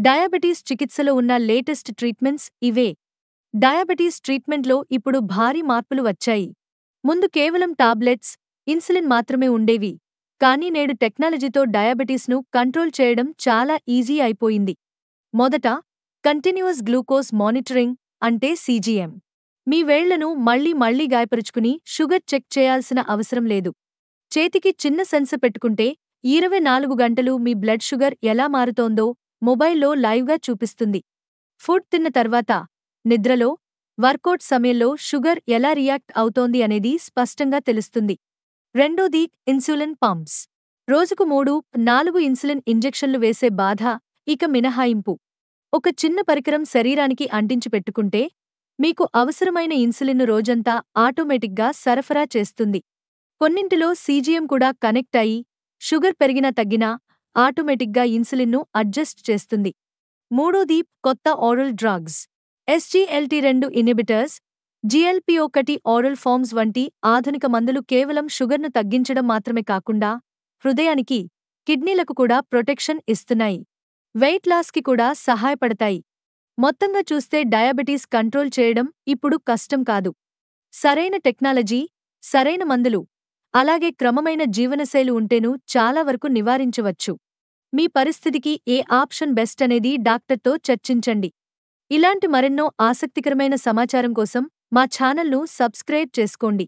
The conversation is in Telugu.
డయాబెటీస్ చికిత్సలో ఉన్న లేటెస్ట్ ట్రీట్మెంట్స్ ఇవే. డయాబెటీస్ ట్రీట్మెంట్లో ఇప్పుడు భారీ మార్పులు వచ్చాయి. ముందు కేవలం టాబ్లెట్స్, ఇన్సులిన్ మాత్రమే ఉండేవి. కానీ నేడు టెక్నాలజీతో డయాబెటీస్ను కంట్రోల్ చేయడం చాలా ఈజీ అయిపోయింది. మొదట, కంటిన్యూయస్ గ్లూకోజ్ మానిటరింగ్ అంటే సీజీఎం. మీ వేళ్లను మళ్లీ మళ్లీ గాయపరుచుకుని షుగర్ చెక్ చేయాల్సిన అవసరం లేదు. చేతికి చిన్న సెన్సర్ పెట్టుకుంటే 24 గంటలు మీ బ్లడ్ షుగర్ ఎలా మారుతోందో మొబైల్లో లైవ్గా చూపిస్తుంది. ఫుడ్ తిన్న తర్వాత, నిద్రలో, వర్కౌట్ సమయంలో షుగర్ ఎలా రియాక్ట్ అవుతోంది అనేది స్పష్టంగా తెలుస్తుంది. రెండోది, ఇన్సులిన్ పంప్స్. రోజుకు 3-4 ఇన్సులిన్ ఇంజెక్షన్లు వేసే బాధ ఇక మినహాయింపు. ఒక చిన్న పరికరం శరీరానికి అంటించి పెట్టుకుంటే, మీకు అవసరమైన ఇన్సులిన్ను రోజంతా ఆటోమేటిక్గా సరఫరా చేస్తుంది. కొన్నింటిలో సీజీఎం కూడా కనెక్ట్ అయి, షుగర్ పెరిగినా తగ్గినా ఆటోమేటిక్గా ఇన్సులిన్ను అడ్జస్ట్ చేస్తుంది. మూడోది, కొత్త oral drugs. SGLT2 inhibitors, GLP-1 oral forms వంటి ఆధునిక మందులు కేవలం షుగర్ను తగ్గించడం మాత్రమే కాకుండా, హృదయానికి, కిడ్నీలకు కూడా ప్రొటెక్షన్ ఇస్తున్నాయి. వెయిట్ లాస్కి కూడా సహాయపడతాయి. మొత్తంగా చూస్తే డయాబెటీస్ కంట్రోల్ చేయడం ఇప్పుడు కష్టం కాదు. సరైన టెక్నాలజీ, సరైన మందులు, అలాగే క్రమమైన జీవనశైలి ఉంటేనూ చాలా వరకు నివారించవచ్చు. మీ పరిస్థితికి ఏ ఆప్షన్ బెస్ట్ అనేది డాక్టర్తో చర్చించండి. ఇలాంటి మరెన్నో ఆసక్తికరమైన సమాచారం కోసం మా ఛానల్ను సబ్స్క్రైబ్ చేసుకోండి.